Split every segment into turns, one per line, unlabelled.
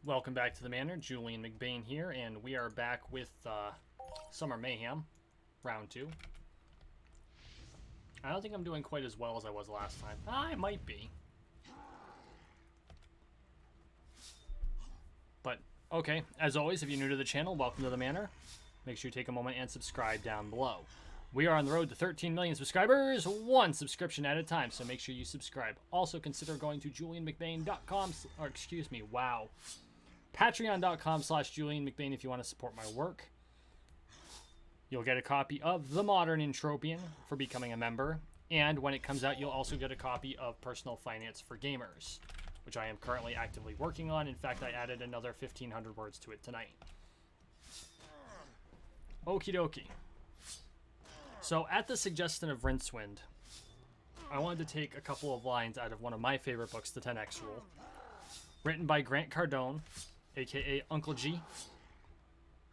Welcome back to the Manor. Julian McBain here, and we are back with Summer Mayhem, round 2. I don't think I'm doing quite as well as I was last time. I might be. But, okay, as always, if you're new to the channel, welcome to the Manor. Make sure you take a moment and subscribe down below. We are on the road to 13 million subscribers, one subscription at a time, so make sure you subscribe. Also, consider going to julianmcbain.com, or excuse me, wow. Patreon.com/JulianMcBain if you want to support my work. You'll get a copy of The Modern Entropian for becoming a member. And when it comes out, you'll also get a copy of Personal Finance for Gamers, which I am currently actively working on. In fact, I added another 1,500 words to it tonight. Okie dokie. So, at the suggestion of Rincewind, I wanted to take a couple of lines out of one of my favorite books, The 10X Rule, written by Grant Cardone, aka Uncle G,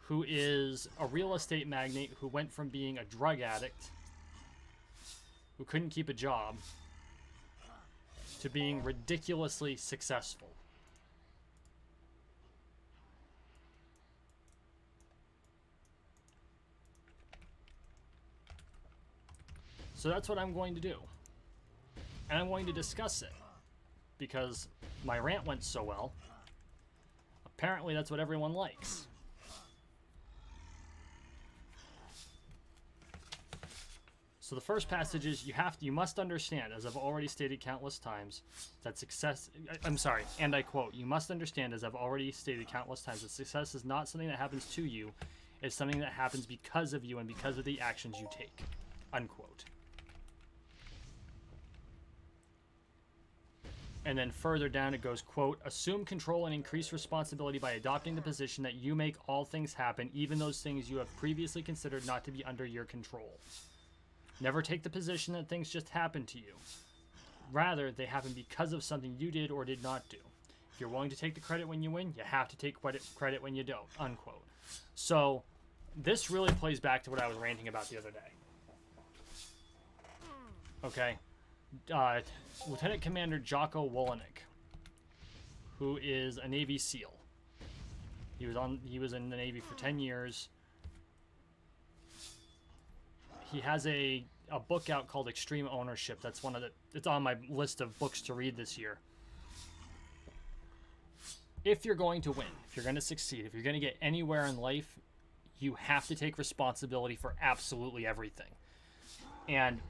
who is a real estate magnate who went from being a drug addict, who couldn't keep a job, to being ridiculously successful. So that's what I'm going to do. And I'm going to discuss it, because my rant went so well. Apparently that's what everyone likes. So the first passage is you must understand, as I've already stated countless times, that success, and I quote, you must understand, as I've already stated countless times, that success is not something that happens to you, it's something that happens because of you and because of the actions you take, unquote. And then further down it goes, quote, assume control and increase responsibility by adopting the position that you make all things happen, even those things you have previously considered not to be under your control. Never take the position that things just happen to you. Rather, they happen because of something you did or did not do. If you're willing to take the credit when you win, you have to take credit when you don't, unquote. So, this really plays back to what I was ranting about the other day. Okay. Lieutenant Commander Jocko Wolenik, who is a Navy SEAL. He was in the Navy for 10 years. He has a book out called Extreme Ownership. That's it's on my list of books to read this year. If you're going to win, if you're going to succeed, if you're going to get anywhere in life, you have to take responsibility for absolutely everything. And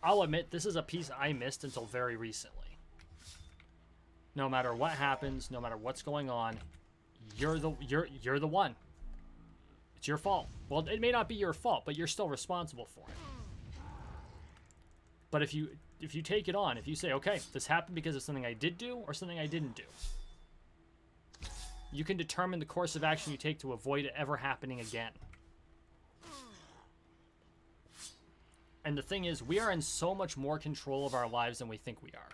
I'll admit, this is a piece I missed until very recently. No matter what happens, no matter what's going on, you're the one. It's your fault. Well, it may not be your fault, but you're still responsible for it. But if you take it on, if you say, okay, this happened because of something I did do or something I didn't do, you can determine the course of action you take to avoid it ever happening again. And the thing is, we are in so much more control of our lives than we think we are.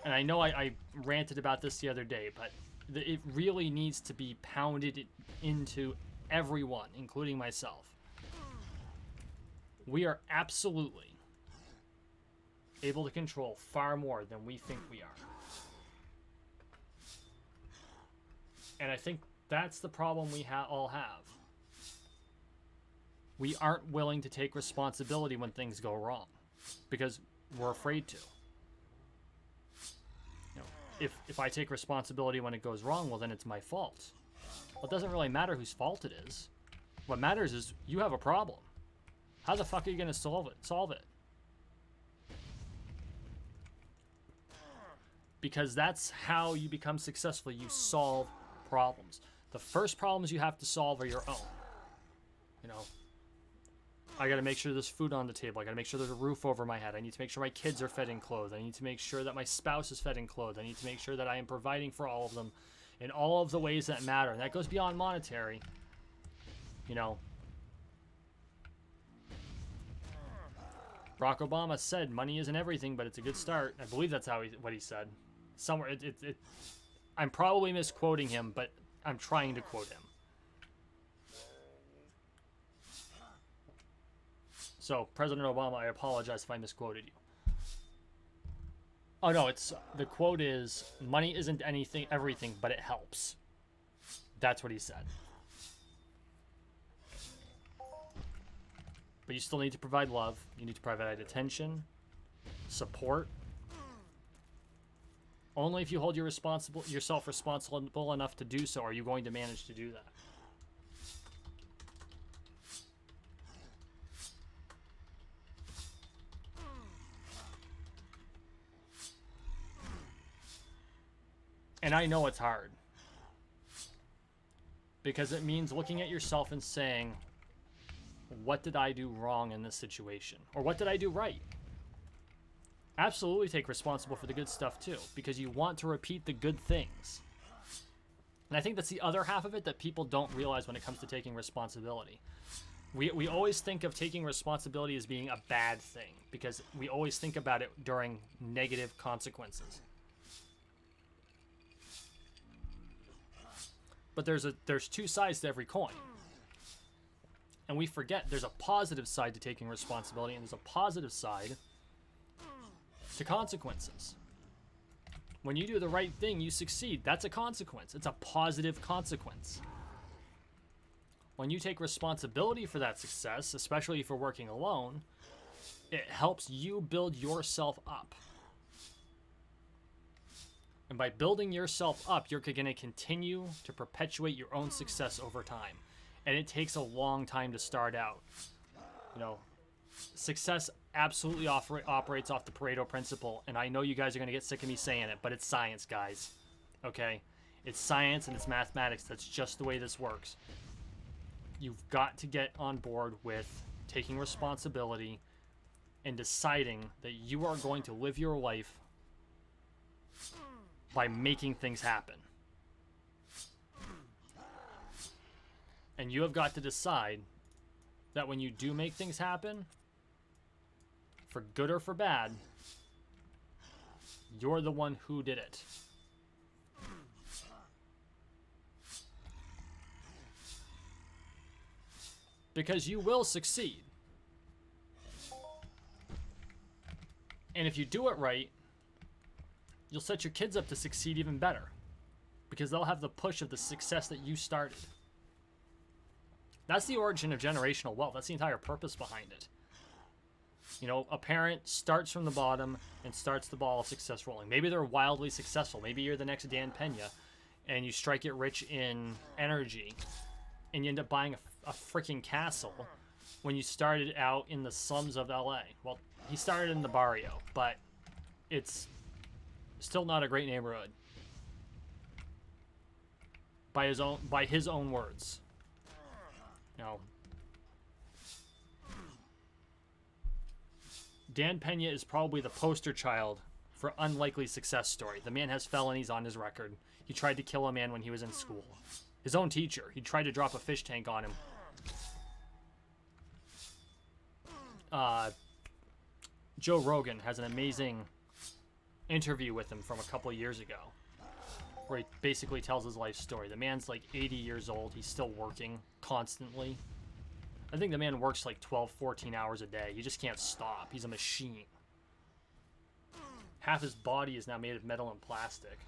And I know I ranted about this the other day, but it really needs to be pounded into everyone, including myself. We are absolutely able to control far more than we think we are. And I think that's the problem we all have. We aren't willing to take responsibility when things go wrong because we're afraid to. You know, if I take responsibility when it goes wrong, well, then it's my fault. Well, it doesn't really matter whose fault it is. What matters is you have a problem. How the fuck are you going to solve it? Because that's how you become successful. You solve problems. The first problems you have to solve are your own. You know, I got to make sure there's food on the table. I got to make sure there's a roof over my head. I need to make sure my kids are fed and clothed. I need to make sure that my spouse is fed and clothed. I need to make sure that I am providing for all of them in all of the ways that matter. And that goes beyond monetary. You know, Barack Obama said money isn't everything, but it's a good start. I believe that's what he said. Somewhere, I'm probably misquoting him, but I'm trying to quote him. So, President Obama, I apologize if I misquoted you. Oh no, it's the quote is money isn't everything, but it helps. That's what he said. But you still need to provide love. You need to provide attention, support. Only if you hold yourself responsible enough to do so are you going to manage to do that. And I know it's hard. Because it means looking at yourself and saying, what did I do wrong in this situation? Or what did I do right? Absolutely take responsibility for the good stuff too, because you want to repeat the good things. And I think that's the other half of it that people don't realize when it comes to taking responsibility. We always think of taking responsibility as being a bad thing, because we always think about it during negative consequences. But there's two sides to every coin. And we forget there's a positive side to taking responsibility, and there's a positive side to consequences. When you do the right thing, you succeed. That's a consequence. It's a positive consequence. When you take responsibility for that success, especially if you're working alone, it helps you build yourself up. And by building yourself up, you're going to continue to perpetuate your own success over time. And it takes a long time to start out. You know, success absolutely operates off the Pareto principle. And I know you guys are going to get sick of me saying it, but it's science, guys. Okay? It's science and it's mathematics. That's just the way this works. You've got to get on board with taking responsibility and deciding that you are going to live your life by making things happen. And you have got to decide that when you do make things happen, for good or for bad, you're the one who did it. Because you will succeed. And if you do it right, you'll set your kids up to succeed even better, because they'll have the push of the success that you started. That's the origin of generational wealth. That's the entire purpose behind it. You know, a parent starts from the bottom and starts the ball of success rolling. Maybe they're wildly successful. Maybe you're the next Dan Pena and you strike it rich in energy and you end up buying a freaking castle when you started out in the slums of LA. Well, he started in the barrio, but it's still not a great neighborhood. By his own words. You know, Dan Pena is probably the poster child for unlikely success story. The man has felonies on his record. He tried to kill a man when he was in school. His own teacher. He tried to drop a fish tank on him. Joe Rogan has an amazing interview with him from a couple of years ago, where he basically tells his life story. The man's like 80 years old. He's still working constantly. I think the man works like 12, 14 hours a day. He just can't stop. He's a machine. Half his body is now made of metal and plastic.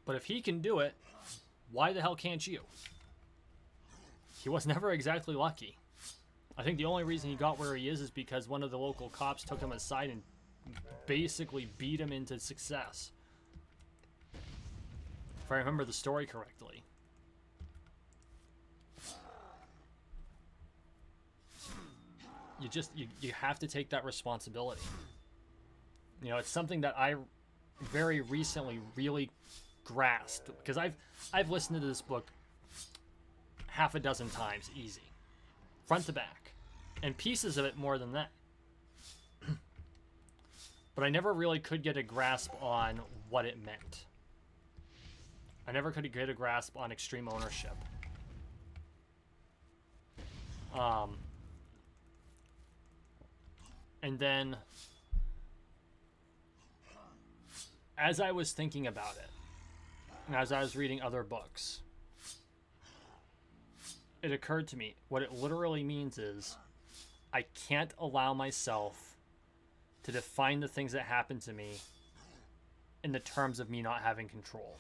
But if he can do it, why the hell can't you? He was never exactly lucky. I think the only reason he got where he is because one of the local cops took him aside and basically beat him into success. If I remember the story correctly. You have to take that responsibility. You know, it's something that I very recently really grasped, because I've listened to this book half a dozen times easy, front to back, and pieces of it more than that. But I never really could get a grasp on what it meant. I never could get a grasp on extreme ownership. And then, as I was thinking about it, and as I was reading other books, it occurred to me, what it literally means is I can't allow myself to define the things that happen to me in the terms of me not having control.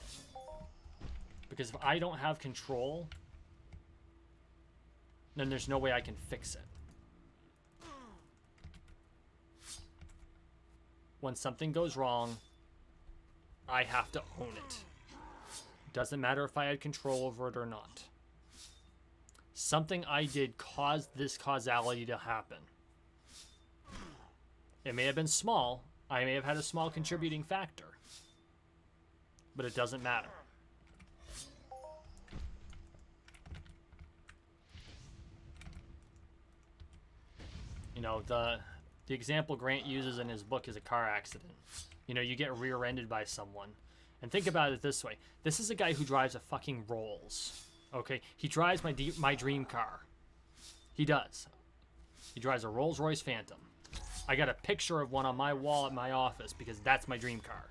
Because if I don't have control, then there's no way I can fix it. When something goes wrong, I have to own it. Doesn't matter if I had control over it or not. Something I did caused this causality to happen. It may have been small. I may have had a small contributing factor. But it doesn't matter. You know, the example Grant uses in his book is a car accident. You know, you get rear-ended by someone. And think about it this way. This is a guy who drives a fucking Rolls. Okay? He drives my dream car. He does. He drives a Rolls-Royce Phantom. I got a picture of one on my wall at my office because that's my dream car.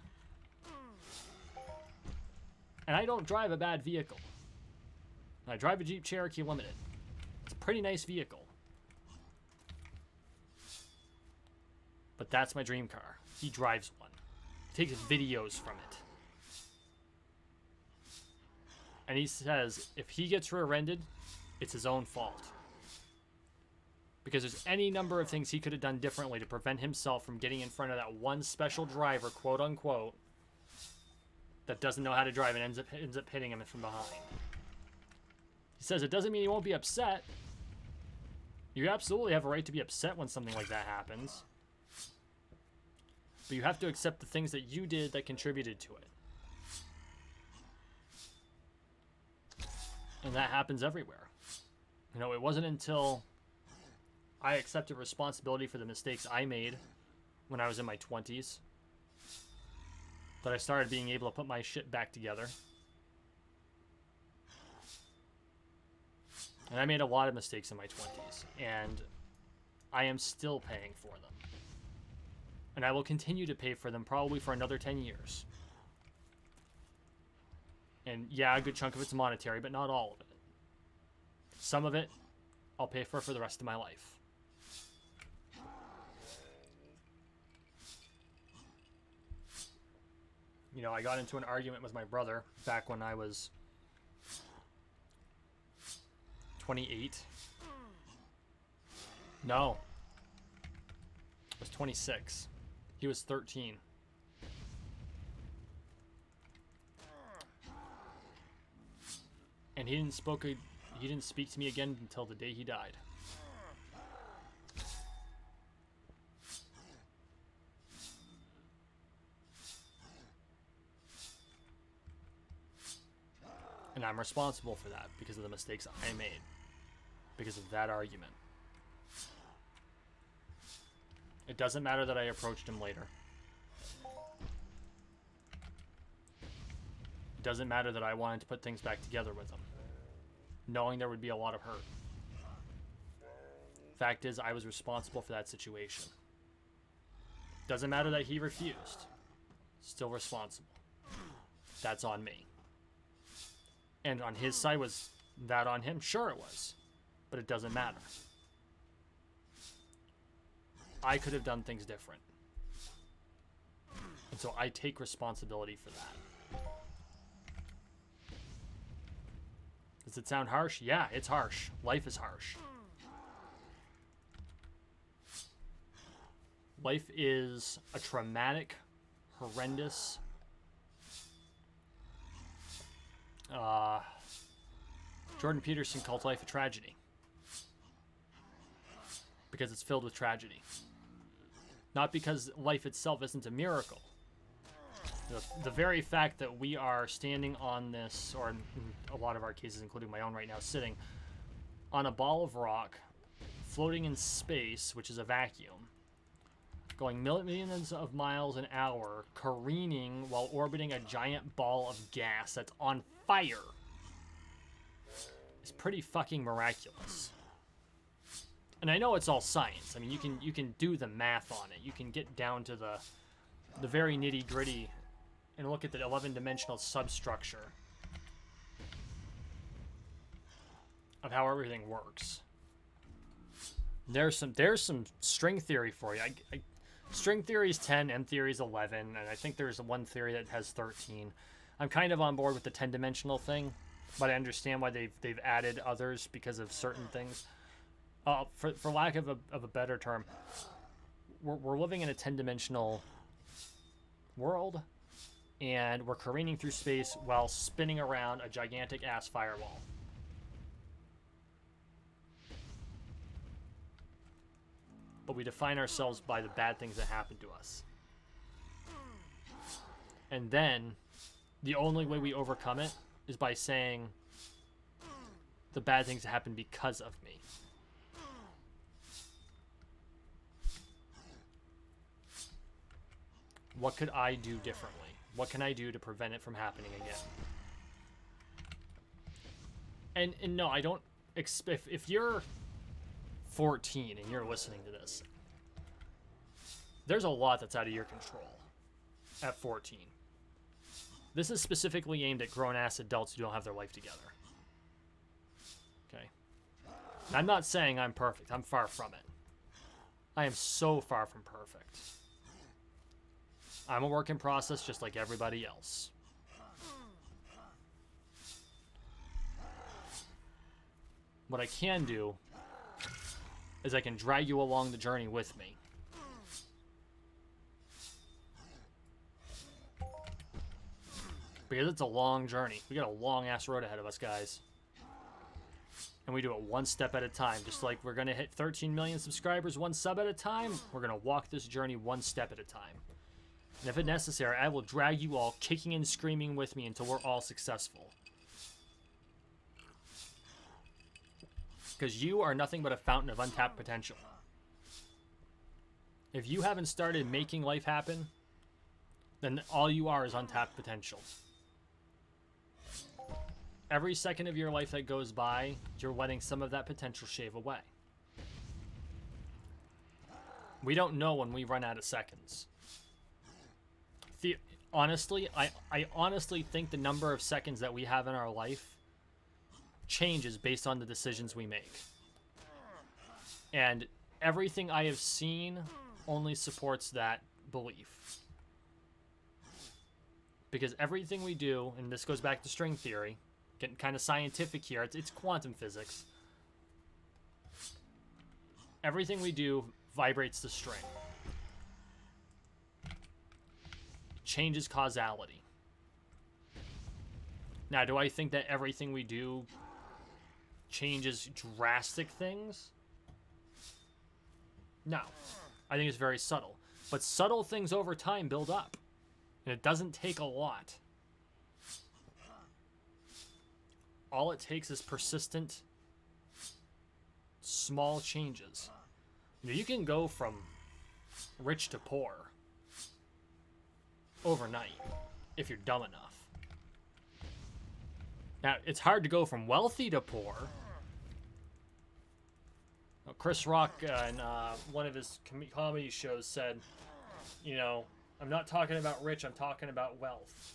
And I don't drive a bad vehicle. I drive a Jeep Cherokee Limited. It's a pretty nice vehicle. But that's my dream car. He drives one. He takes videos from it. And he says if he gets rear-ended, it's his own fault. Because there's any number of things he could have done differently to prevent himself from getting in front of that one special driver, quote unquote, that doesn't know how to drive and ends up hitting him from behind. He says it doesn't mean he won't be upset. You absolutely have a right to be upset when something like that happens. But you have to accept the things that you did that contributed to it. And that happens everywhere. You know, it wasn't until I accepted responsibility for the mistakes I made when I was in my 20s that I started being able to put my shit back together. And I made a lot of mistakes in my 20s, and I am still paying for them. And I will continue to pay for them probably for another 10 years. And yeah, a good chunk of it's monetary, but not all of it. Some of it, I'll pay for the rest of my life. You know, I got into an argument with my brother back when I was 28. No. I was 26. He was 13. And he didn't speak to me again until the day he died. And I'm responsible for that because of the mistakes I made. Because of that argument. It doesn't matter that I approached him later. It doesn't matter that I wanted to put things back together with him, knowing there would be a lot of hurt. Fact is, I was responsible for that situation. Doesn't matter that he refused. Still responsible. That's on me. And on his side, was that on him? Sure it was. But it doesn't matter. I could have done things different. And so I take responsibility for that. Does it sound harsh? Yeah, it's harsh. Life is harsh. Life is a traumatic, horrendous, Jordan Peterson called life a tragedy. Because it's filled with tragedy. Not because life itself isn't a miracle. The very fact that we are standing on this, or in a lot of our cases, including my own right now, sitting on a ball of rock, floating in space, which is a vacuum, going millions of miles an hour, careening while orbiting a giant ball of gas that's on fire, is pretty fucking miraculous. And I know it's all science. I mean, you can do the math on it. You can get down to the very nitty-gritty and look at the 11-dimensional substructure of how everything works. There's some string theory for you. String theory is 10, M theory is 11, and I think there's one theory that has 13. I'm kind of on board with the 10-dimensional thing, but I understand why they've added others because of certain things. For lack of a better term, we're living in a 10-dimensional world, and we're careening through space while spinning around a gigantic ass firewall. But we define ourselves by the bad things that happen to us. And then the only way we overcome it is by saying the bad things that happen because of me. What could I do differently? What can I do to prevent it from happening again? And no, I don't expect, if you're 14 and you're listening to this, there's a lot that's out of your control at 14. This is specifically aimed at grown-ass adults who don't have their life together. Okay? I'm not saying I'm perfect. I'm far from it. I am so far from perfect. I'm a work in process just like everybody else. What I can do is I can drag you along the journey with me. Because it's a long journey. We got a long-ass road ahead of us, guys. And we do it one step at a time. Just like we're going to hit 13 million subscribers one sub at a time, we're going to walk this journey one step at a time. And if it's necessary, I will drag you all kicking and screaming with me until we're all successful. Because you are nothing but a fountain of untapped potential. If you haven't started making life happen, then all you are is untapped potential. Every second of your life that goes by, you're letting some of that potential shave away. We don't know when we run out of seconds. Honestly, I honestly think the number of seconds that we have in our life changes based on the decisions we make. And everything I have seen only supports that belief. Because everything we do, and this goes back to string theory, getting kind of scientific here, it's quantum physics. Everything we do vibrates the string. Changes causality. Now, do I think that everything we do changes drastic things? No. I think it's very subtle. But subtle things over time build up. And it doesn't take a lot. All it takes is persistent, small changes. You can go from rich to poor overnight if you're dumb enough. Now, it's hard to go from wealthy to poor. Chris Rock in one of his comedy shows said, you know, I'm not talking about rich, I'm talking about wealth.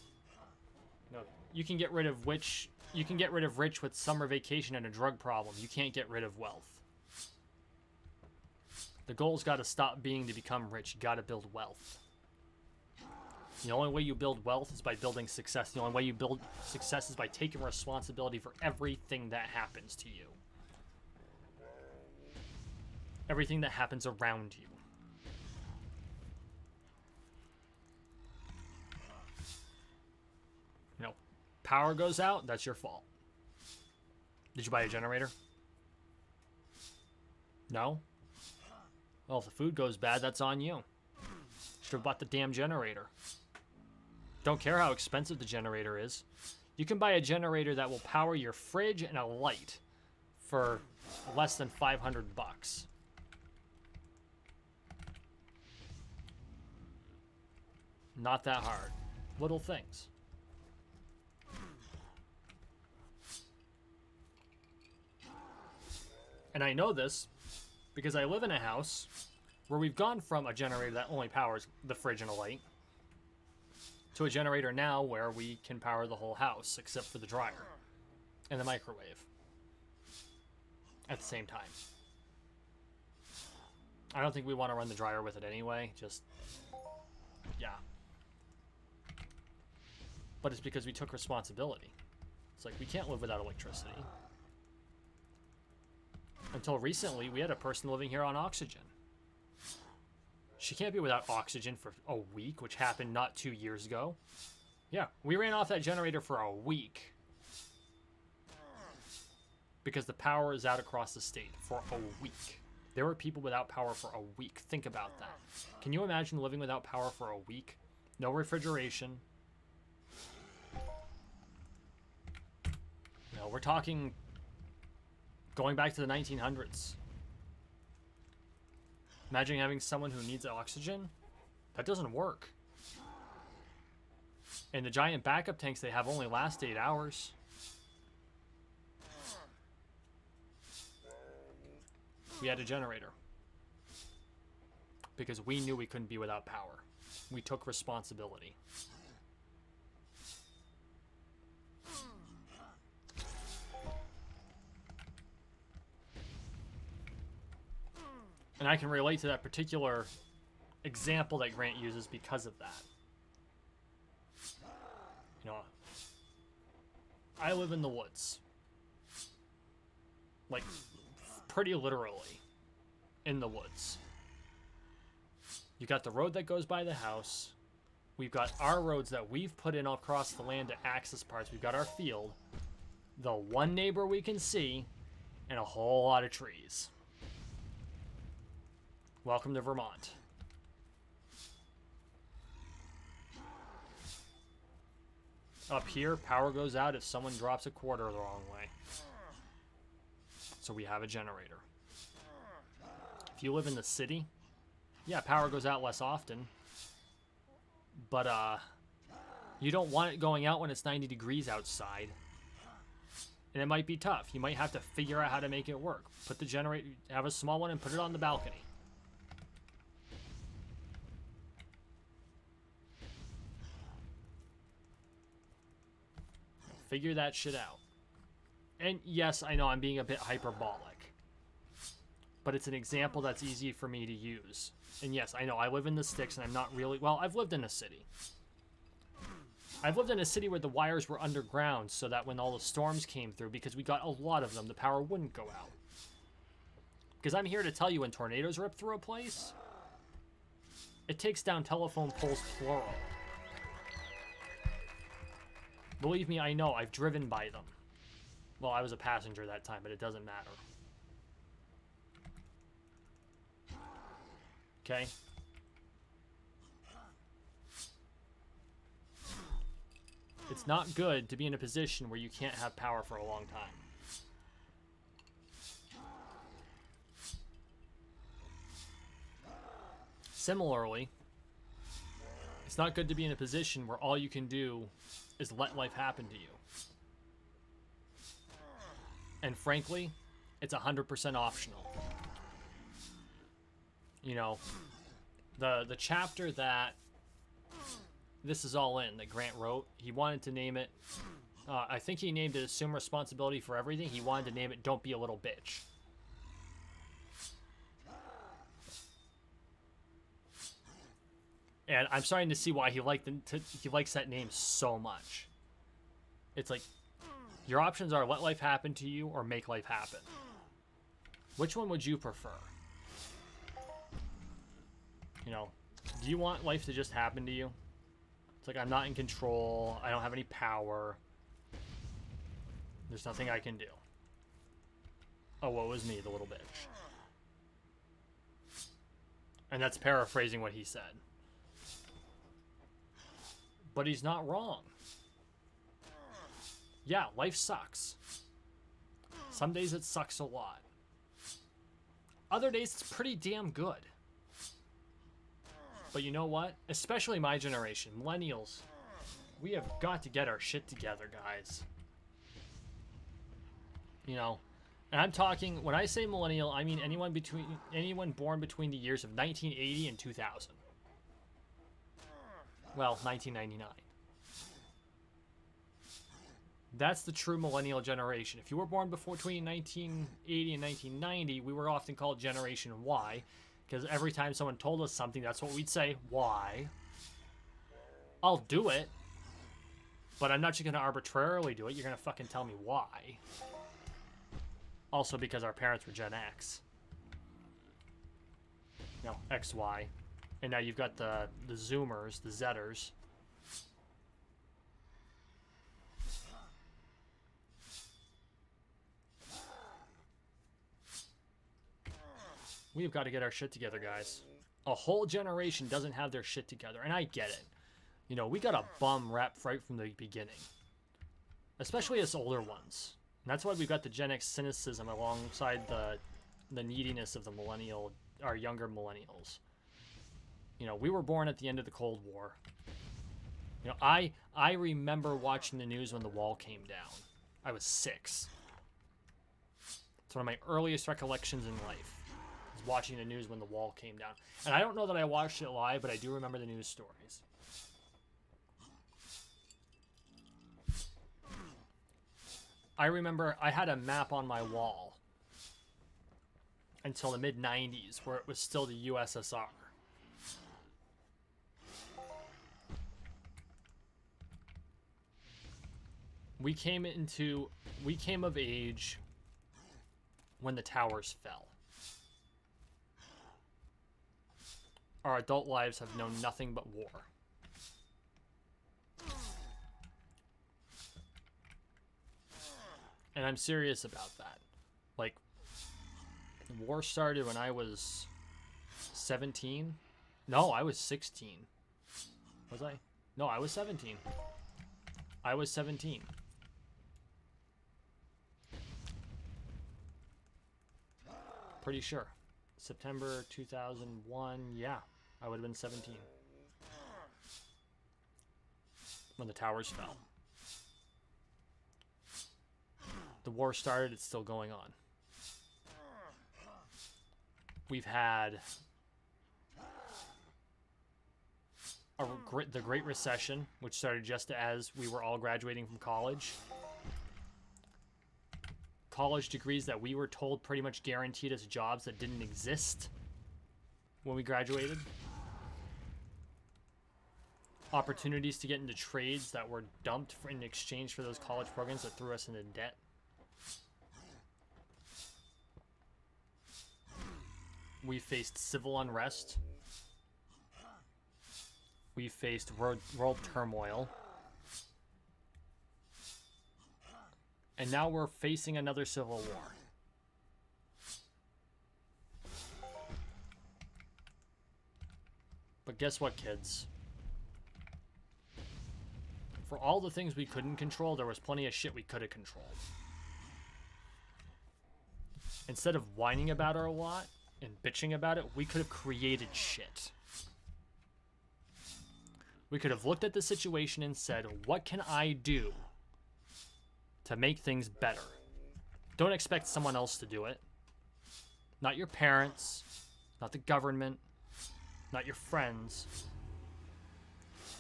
You know, you can get rid of rich with summer vacation and a drug problem. You can't get rid of wealth. The goal's got to stop being to become rich. You got to build wealth. The only way you build wealth is by building success. The only way you build success is by taking responsibility for everything that happens to you. Everything that happens around you. You know, power goes out, that's your fault. Did you buy a generator? No? Well, if the food goes bad, that's on you. Should have bought the damn generator. Don't care how expensive the generator is. You can buy a generator that will power your fridge and a light for less than $500. Not that hard. Little things. And I know this because I live in a house where we've gone from a generator that only powers the fridge and a light to a generator now where we can power the whole house except for the dryer and the microwave. at the same time. I don't think we want to run the dryer with it anyway. Just, yeah. But it's because we took responsibility. It's like we can't live without electricity. Until recently, we had a person living here on oxygen. She can't be without oxygen for a week, which happened not 2 years ago. Yeah, we ran off that generator for a week. Because the power is out across the state for a week. There were people without power for a week. Think about that. Can you imagine living without power for a week? No refrigeration. No, we're talking going back to the 1900s. Imagine having someone who needs oxygen. That doesn't work. And the giant backup tanks they have only last 8 hours. We had a generator. Because we knew we couldn't be without power. We took responsibility. And I can relate to that particular example that Grant uses because of that. You know, I live in the woods. Like, pretty literally in the woods. You got the road that goes by the house. We've got our roads that we've put in across the land to access parts. We've got our field. The one neighbor we can see, and a whole lot of trees. Welcome to Vermont. Up here, power goes out if someone drops a quarter the wrong way. So we have a generator. If you live in the city, yeah, power goes out less often. But you don't want it going out when it's 90 degrees outside. And it might be tough. You might have to figure out how to make it work. Put the generator, have a small one and put it on the balcony. Figure that shit out. And yes, I know I'm being a bit hyperbolic. But it's an example that's easy for me to use. And yes, I know I live in the sticks and I'm not really... Well, I've lived in a city. I've lived in a city where the wires were underground so that when all the storms came through, because we got a lot of them, the power wouldn't go out. Because I'm here to tell you, when tornadoes rip through a place, it takes down telephone poles plural. Believe me, I know. I've driven by them. Well, I was a passenger that time, but it doesn't matter. Okay? It's not good to be in a position where you can't have power for a long time. Similarly, it's not good to be in a position where all you can do is let life happen to you. And frankly, it's 100% optional. You know, the chapter that This Is All In that Grant wrote, he wanted to name it, I think he named it Assume Responsibility for Everything. He wanted to name it Don't Be a Little Bitch. And I'm starting to see why he likes that name so much. It's like, your options are let life happen to you or make life happen. Which one would you prefer? You know, do you want life to just happen to you? It's like, I'm not in control. I don't have any power. There's nothing I can do. Oh, woe is me, the little bitch. And that's paraphrasing what he said. But he's not wrong. Yeah, life sucks. Some days it sucks a lot. Other days it's pretty damn good. But you know what? Especially my generation, millennials, we have got to get our shit together, guys. You know, and I'm talking, when I say millennial, I mean anyone born between the years of 1980 and 2000. Well, 1999. That's the true millennial generation. If you were born between 1980 and 1990, we were often called Generation Y, because every time someone told us something, that's what we'd say. Why? I'll do it, but I'm not just going to arbitrarily do it. You're going to fucking tell me why. Also because our parents were Gen X. No, XY. And now you've got the Zoomers, the Zetters. We've got to get our shit together, guys. A whole generation doesn't have their shit together, and I get it. You know, we got a bum rap right from the beginning. Especially us older ones. And that's why we've got the Gen X cynicism alongside the neediness of the our younger millennials. You know, we were born at the end of the Cold War. You know, I remember watching the news when the wall came down. I was 6. It's one of my earliest recollections in life. Was watching the news when the wall came down. And I don't know that I watched it live, but I do remember the news stories. I remember I had a map on my wall until the mid-90s where it was still the USSR. We came of age when the towers fell. Our adult lives have known nothing but war. And I'm serious about that. Like, the war started when I was 17. No, I was 16. Was I? No, I was 17. I was 17. Pretty sure. September 2001, yeah. I would have been 17. When the towers fell. The war started, it's still going on. We've had the Great Recession, which started just as we were all graduating from college. College degrees that we were told pretty much guaranteed us jobs that didn't exist when we graduated. Opportunities to get into trades that were dumped in exchange for those college programs that threw us into debt. We faced civil unrest. We faced world turmoil. And now we're facing another civil war. But guess what, kids? For all the things we couldn't control, there was plenty of shit we could have controlled. Instead of whining about our lot and bitching about it, we could have created shit. We could have looked at the situation and said, what can I do to make things better? Don't expect someone else to do it. Not your parents, not the government, not your friends.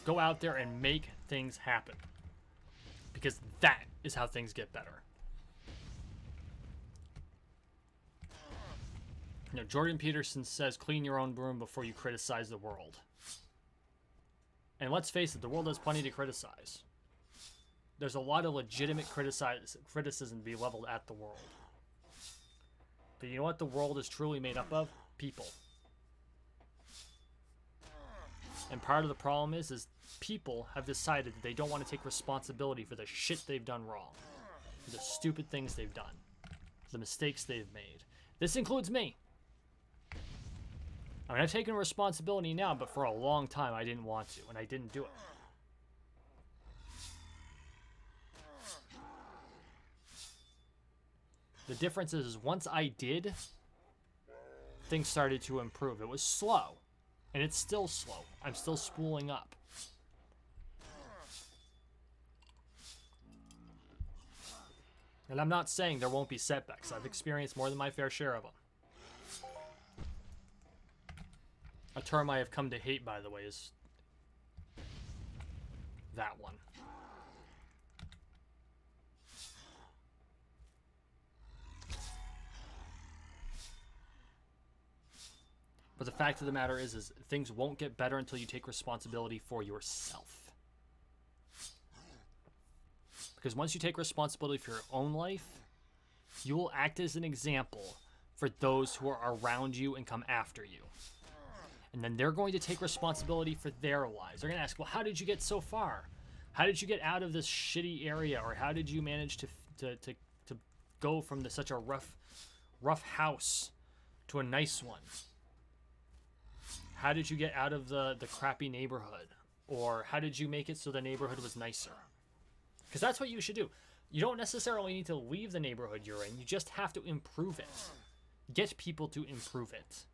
Go out there and make things happen. Because that is how things get better. You know, Jordan Peterson says, clean your own broom before you criticize the world. And let's face it, the world has plenty to criticize. There's a lot of legitimate criticism to be leveled at the world. But you know what the world is truly made up of? People. And part of the problem is people have decided that they don't want to take responsibility for the shit they've done wrong. For the stupid things they've done. The mistakes they've made. This includes me. I mean, I've taken responsibility now, but for a long time I didn't want to, and I didn't do it. The difference is once I did, things started to improve. It was slow, and it's still slow. I'm still spooling up. And I'm not saying there won't be setbacks. I've experienced more than my fair share of them. A term I have come to hate, by the way, is that one. But the fact of the matter is things won't get better until you take responsibility for yourself. Because once you take responsibility for your own life, you will act as an example for those who are around you and come after you. And then they're going to take responsibility for their lives. They're going to ask, well, how did you get so far? How did you get out of this shitty area? Or how did you manage to go from such a rough house to a nice one? How did you get out of the crappy neighborhood? Or how did you make it so the neighborhood was nicer? Because that's what you should do. You don't necessarily need to leave the neighborhood you're in. You just have to improve it. Get people to improve it.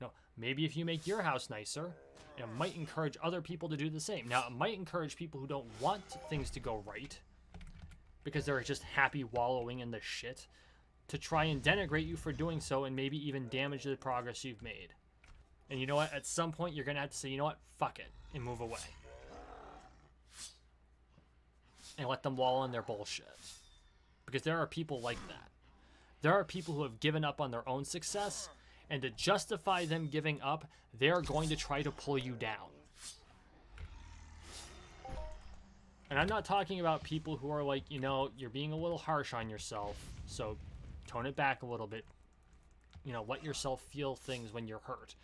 No, maybe if you make your house nicer, it might encourage other people to do the same. Now, it might encourage people who don't want things to go right because they're just happy wallowing in the shit to try and denigrate you for doing so and maybe even damage the progress you've made. And you know what? At some point, you're going to have to say, you know what? Fuck it, and move away. And let them wallow in their bullshit. Because there are people like that. There are people who have given up on their own success, and to justify them giving up, they're going to try to pull you down. And I'm not talking about people who are like, you know, you're being a little harsh on yourself, so tone it back a little bit. You know, let yourself feel things when you're hurt.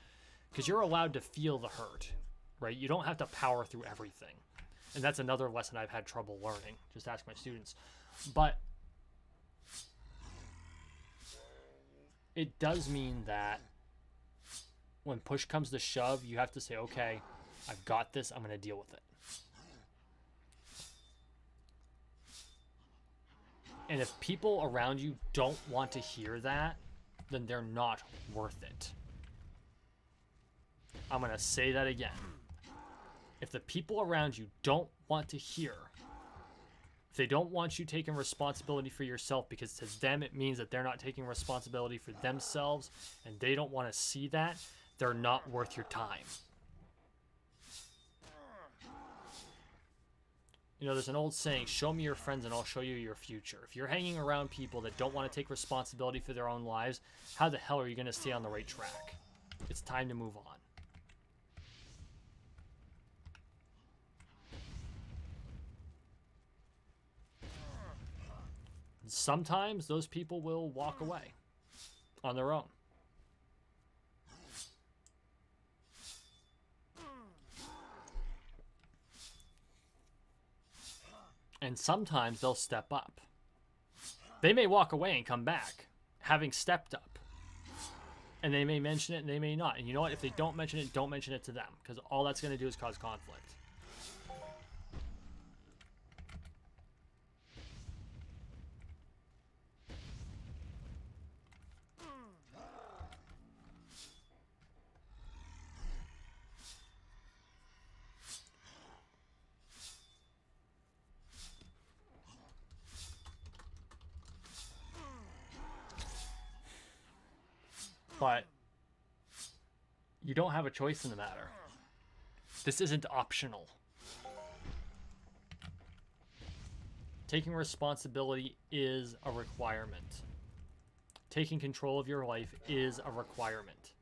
Because you're allowed to feel the hurt, right? You don't have to power through everything. And that's another lesson I've had trouble learning. Just ask my students. But it does mean that when push comes to shove, you have to say, okay, I've got this. I'm going to deal with it. And if people around you don't want to hear that, then they're not worth it. I'm going to say that again. If the people around you don't want to hear, if they don't want you taking responsibility for yourself, because to them it means that they're not taking responsibility for themselves and they don't want to see that, they're not worth your time. You know, there's an old saying, show me your friends and I'll show you your future. If you're hanging around people that don't want to take responsibility for their own lives, how the hell are you going to stay on the right track? It's time to move on. Sometimes those people will walk away on their own. And sometimes they'll step up. They may walk away and come back, having stepped up. And they may mention it and they may not. And you know what? If they don't mention it, don't mention it to them. Because all that's going to do is cause conflict. But you don't have a choice in the matter. This isn't optional. Taking responsibility is a requirement. Taking control of your life is a requirement.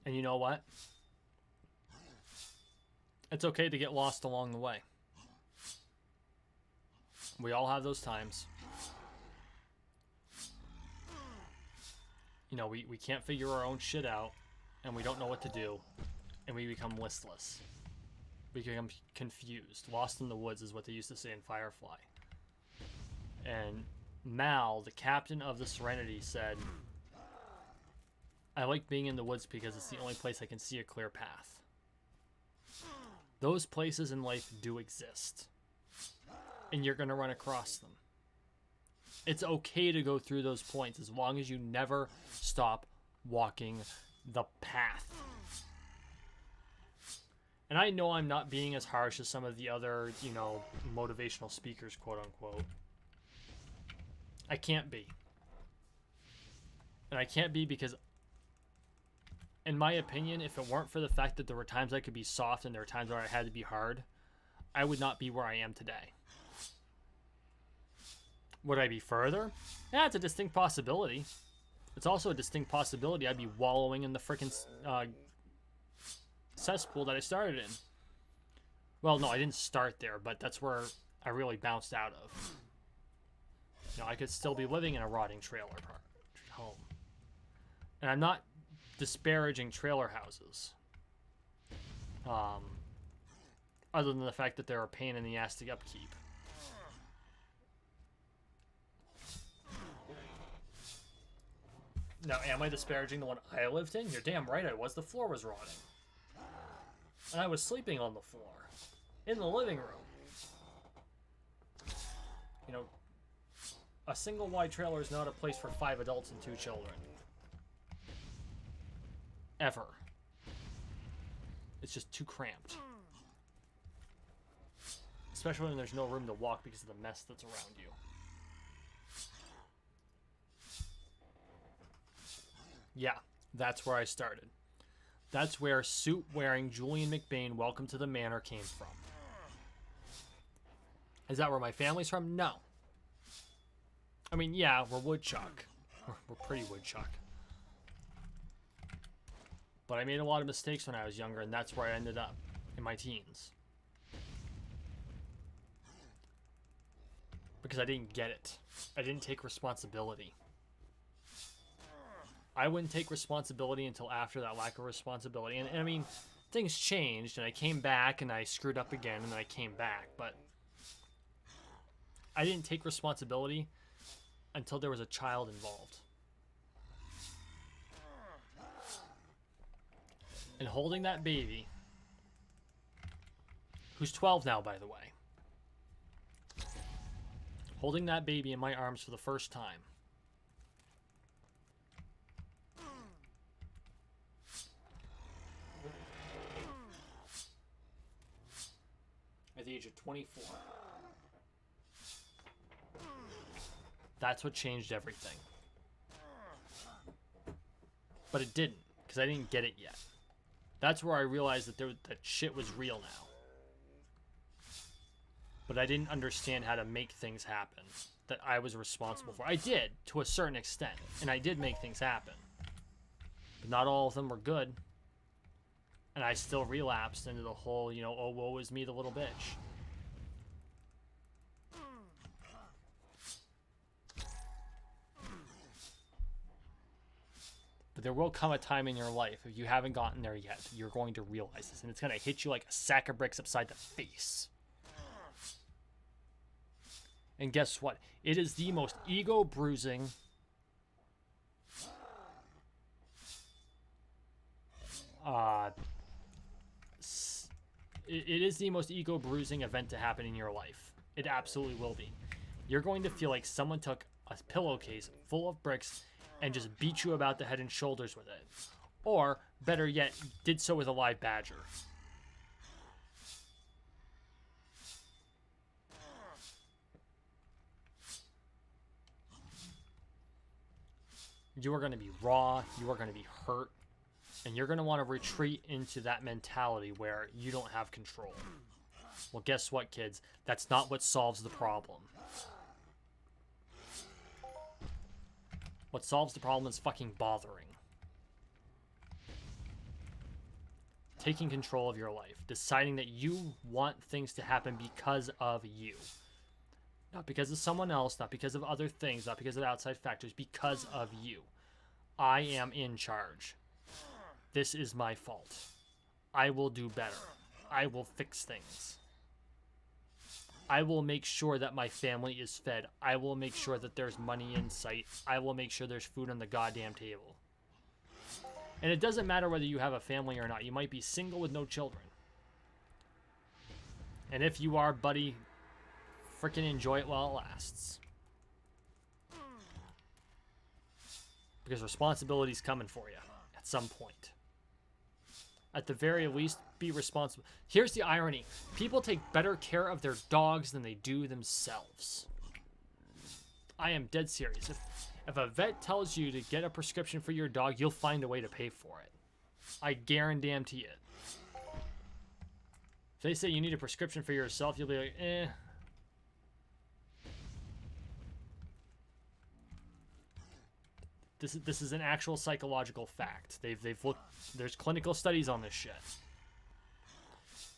And you know what? It's okay to get lost along the way. We all have those times. You know, we can't figure our own shit out, and we don't know what to do, and we become listless. We become confused. Lost in the woods is what they used to say in Firefly. And Mal, the captain of the Serenity, said, I like being in the woods because it's the only place I can see a clear path. Those places in life do exist. And you're going to run across them. It's okay to go through those points as long as you never stop walking the path. And I know I'm not being as harsh as some of the other, you know, motivational speakers, quote unquote. I can't be. And I can't be because in my opinion, if it weren't for the fact that there were times I could be soft and there were times where I had to be hard, I would not be where I am today. Would I be further? Yeah, it's a distinct possibility. It's also a distinct possibility I'd be wallowing in the frickin' cesspool that I started in. Well, no, I didn't start there, but that's where I really bounced out of. You know, I could still be living in a rotting trailer home. And I'm not disparaging trailer houses. Other than the fact that they're a pain in the ass to upkeep. Now, am I disparaging the one I lived in? You're damn right I was. The floor was rotting. And I was sleeping on the floor. In the living room. You know, a single wide trailer is not a place for 5 adults and 2 children. Ever. It's just too cramped. Especially when there's no room to walk because of the mess that's around you. Yeah, that's where I started. That's where suit-wearing Julian McBain, Welcome to the Manor, came from. Is that where my family's from? No. I mean, yeah, we're woodchuck. We're pretty woodchuck. But I made a lot of mistakes when I was younger, and that's where I ended up in my teens. Because I didn't get it. I didn't take responsibility. I wouldn't take responsibility until after that lack of responsibility. And I mean, things changed, and I came back, and I screwed up again, and then I came back. But I didn't take responsibility until there was a child involved. And holding that baby, who's 12 now, by the way, holding that baby in my arms for the first time, at the age of 24. That's what changed everything. But it didn't, because I didn't get it yet. That's where I realized that that shit was real now. But I didn't understand how to make things happen that I was responsible for. I did, to a certain extent, and I did make things happen. But not all of them were good. And I still relapsed into the whole, you know, oh, woe is me, the little bitch. But there will come a time in your life, if you haven't gotten there yet, you're going to realize this. And it's going to hit you like a sack of bricks upside the face. And guess what? It is the most ego-bruising... It is the most ego-bruising event to happen in your life. It absolutely will be. You're going to feel like someone took a pillowcase full of bricks and just beat you about the head and shoulders with it. Or, better yet, did so with a live badger. You are going to be raw, you are going to be hurt, and you're going to want to retreat into that mentality where you don't have control. Well, guess what, kids? That's not what solves the problem. What solves the problem is fucking bothering. Taking control of your life. Deciding that you want things to happen because of you. Not because of someone else, not because of other things, not because of outside factors, because of you. I am in charge. This is my fault. I will do better. I will fix things. I will make sure that my family is fed. I will make sure that there's money in sight. I will make sure there's food on the goddamn table. And it doesn't matter whether you have a family or not. You might be single with no children. And if you are, buddy, frickin' enjoy it while it lasts. Because responsibility's coming for you at some point. At the very least, be responsible. Here's the irony. People take better care of their dogs than they do themselves. I am dead serious. If a vet tells you to get a prescription for your dog, you'll find a way to pay for it. I guarantee it. If they say you need a prescription for yourself, you'll be like, eh. This is an actual psychological fact. They've looked. There's clinical studies on this shit.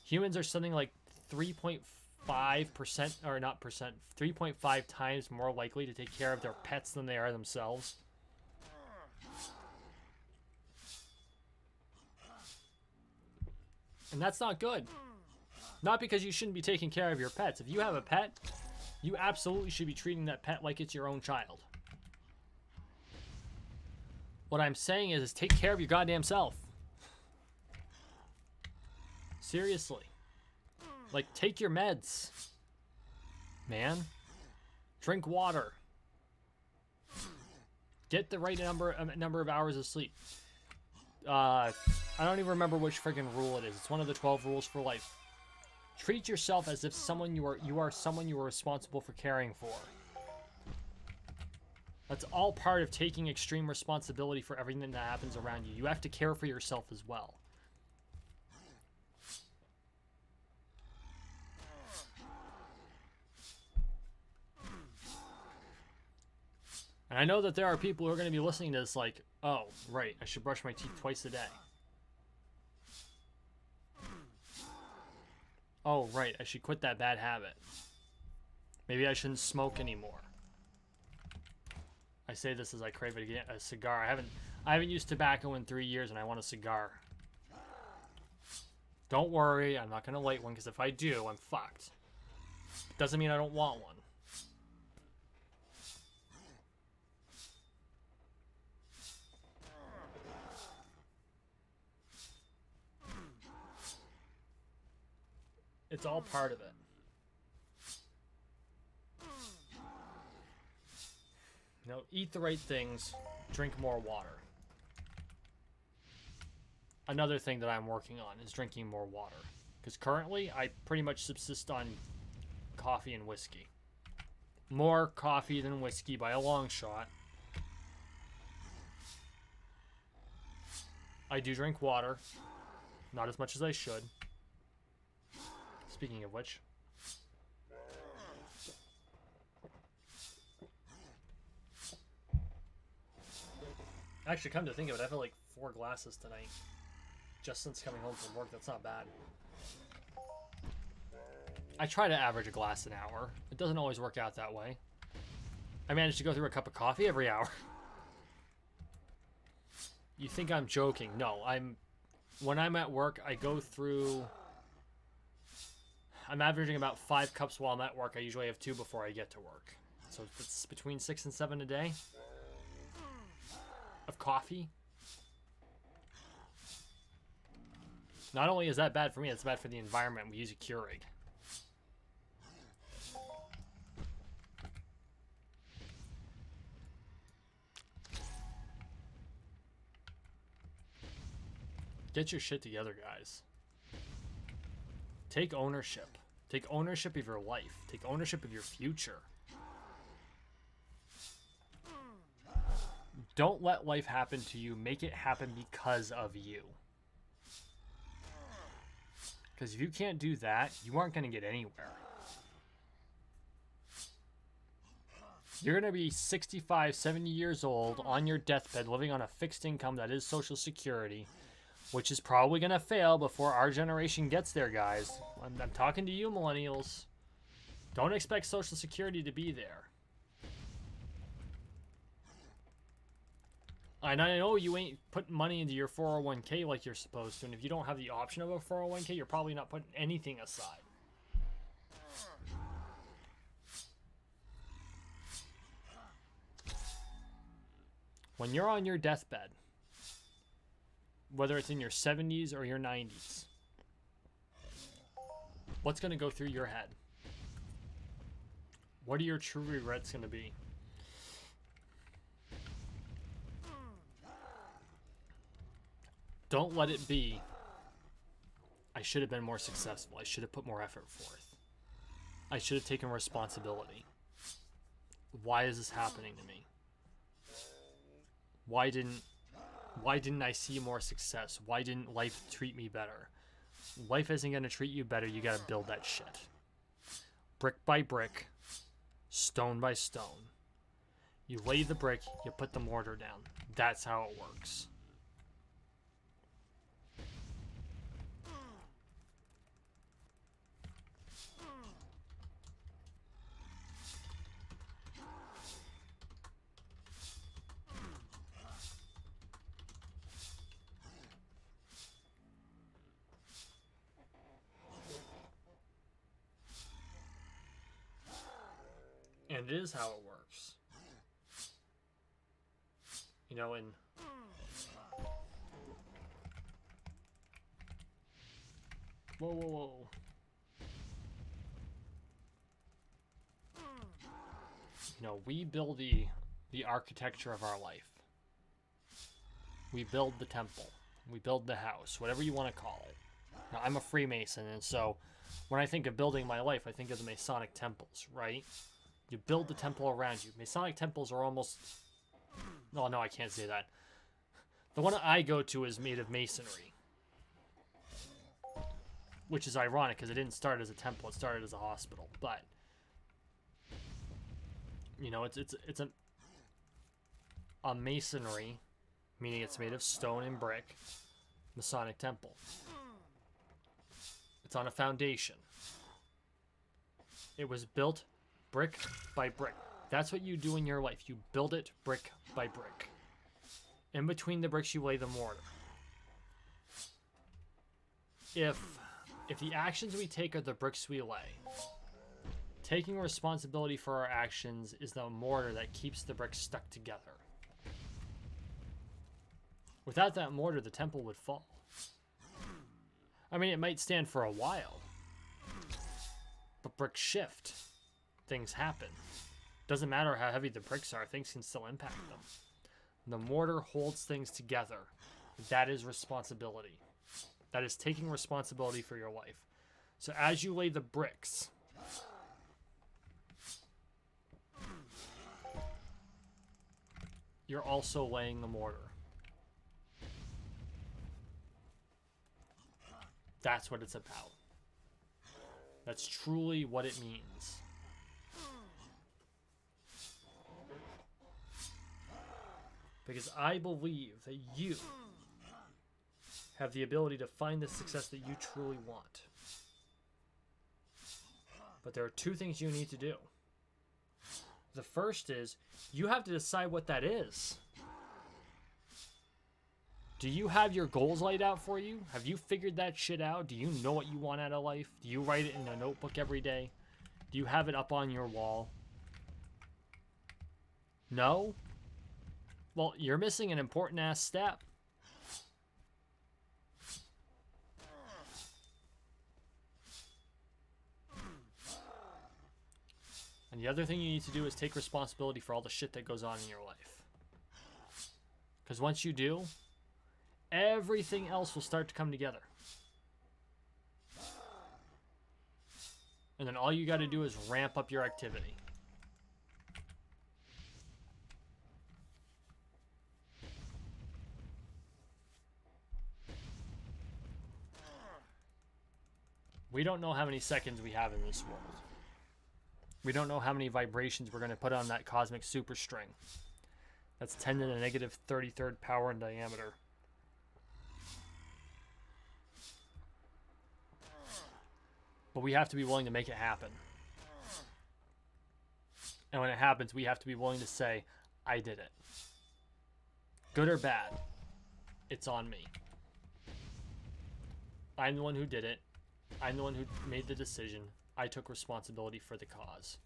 Humans are something like 3.5%, or not percent, 3.5 times more likely to take care of their pets than they are themselves. And that's not good. Not because you shouldn't be taking care of your pets. If you have a pet, you absolutely should be treating that pet like it's your own child. What I'm saying is take care of your goddamn self. Seriously. Like, take your meds. Man. Drink water. Get the right number of hours of sleep. I don't even remember which friggin' rule it is. It's one of the 12 rules for life. Treat yourself as if you are someone you are responsible for caring for. That's all part of taking extreme responsibility for everything that happens around you. You have to care for yourself as well. And I know that there are people who are going to be listening to this like, oh, right, I should brush my teeth twice a day. Oh, right, I should quit that bad habit. Maybe I shouldn't smoke anymore. I say this as I crave a cigar. I haven't used tobacco in 3 years and I want a cigar. Don't worry, I'm not going to light one because if I do, I'm fucked. Doesn't mean I don't want one. It's all part of it. You know, eat the right things, drink more water. Another thing that I'm working on is drinking more water. Because currently, I pretty much subsist on coffee and whiskey. More coffee than whiskey by a long shot. I do drink water. Not as much as I should. Speaking of which. Actually, come to think of it, I've had like 4 glasses tonight. Just since coming home from work, that's not bad. I try to average a glass an hour. It doesn't always work out that way. I managed to go through a cup of coffee every hour. You think I'm joking? No, when I'm at work, I go through... I'm averaging about 5 cups while I'm at work. I usually have 2 before I get to work. So it's between 6 and 7 a day. Of coffee. Not only is that bad for me, it's bad for the environment. We use a Keurig. Get your shit together, guys. Take ownership. Take ownership of your life. Take ownership of your future. Don't let life happen to you. Make it happen because of you. Because if you can't do that, you aren't going to get anywhere. You're going to be 65, 70 years old on your deathbed living on a fixed income that is Social Security, which is probably going to fail before our generation gets there, guys. I'm talking to you, millennials. Don't expect Social Security to be there. And I know you ain't putting money into your 401k like you're supposed to, and if you don't have the option of a 401k, you're probably not putting anything aside. When you're on your deathbed, whether it's in your 70s or your 90s, what's going to go through your head? What are your true regrets going to be? Don't let it be, I should have been more successful. I should have put more effort forth. I should have taken responsibility. Why is this happening to me? Why didn't Why didn't I see more success? Why didn't life treat me better? Life isn't going to treat you better. You got to build that shit. Brick by brick, stone by stone. You lay the brick, you put the mortar down. That's how it works. And it is how it works. You know, in whoa. You know, we build the architecture of our life. We build the temple. We build the house, whatever you want to call it. Now, I'm a Freemason, and so when I think of building my life, I think of the Masonic temples, right? You build the temple around you. Masonic temples are almost... Oh, no, I can't say that. The one I go to is made of masonry. Which is ironic, because it didn't start as a temple. It started as a hospital. But, you know, it's a masonry, meaning it's made of stone and brick, Masonic temple. It's on a foundation. It was built brick by brick. That's what you do in your life. You build it brick by brick. In between the bricks, you lay the mortar. If the actions we take are the bricks we lay, taking responsibility for our actions is the mortar that keeps the bricks stuck together. Without that mortar, the temple would fall. I mean, it might stand for a while, but bricks shift. Things happen. Doesn't matter how heavy the bricks are, things can still impact them. The mortar holds things together. That is responsibility. That is taking responsibility for your life. So as you lay the bricks, you're also laying the mortar. That's what it's about. That's truly what it means. Because I believe that you have the ability to find the success that you truly want. But there are two things you need to do. The first is, you have to decide what that is. Do you have your goals laid out for you? Have you figured that shit out? Do you know what you want out of life? Do you write it in a notebook every day? Do you have it up on your wall? No? Well, you're missing an important ass step. And the other thing you need to do is take responsibility for all the shit that goes on in your life. Because once you do, everything else will start to come together. And then all you got to do is ramp up your activity. We don't know how many seconds we have in this world. We don't know how many vibrations we're going to put on that cosmic superstring. That's 10 to the negative 33rd power in diameter. But we have to be willing to make it happen. And when it happens, we have to be willing to say, I did it. Good or bad, it's on me. I'm the one who did it. I'm the one who made the decision. I took responsibility for the cause.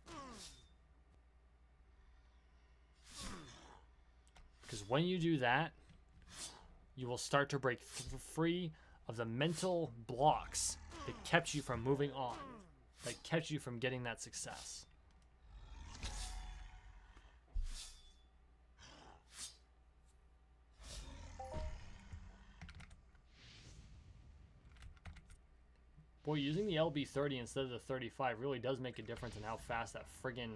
Because when you do that, you will start to break free of the mental blocks that kept you from moving on, that kept you from getting that success. Boy, using the LB30 instead of the 35 really does make a difference in how fast that friggin'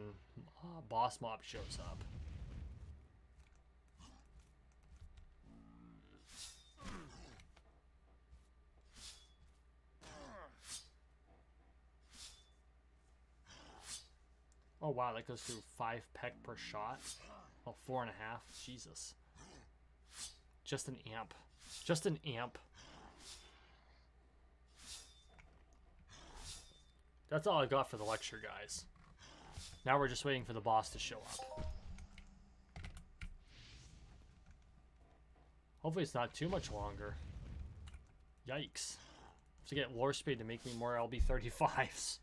boss mob shows up. Oh wow, that goes through 5 peck per shot. Oh, 4.5. Jesus. Just an amp. Just an amp. That's all I got for the lecture, guys. Now we're just waiting for the boss to show up. Hopefully it's not too much longer. Yikes. I have to get lore speed to make me more LB35s.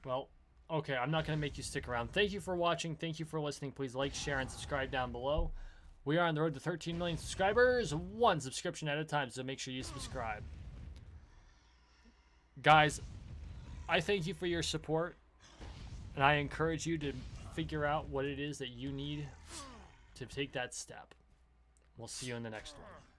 Well, okay, I'm not going to make you stick around. Thank you for watching. Thank you for listening. Please like, share, and subscribe down below. We are on the road to 13 million subscribers, 1 subscription at a time, so make sure you subscribe. Guys, I thank you for your support, and I encourage you to figure out what it is that you need to take that step. We'll see you in the next one.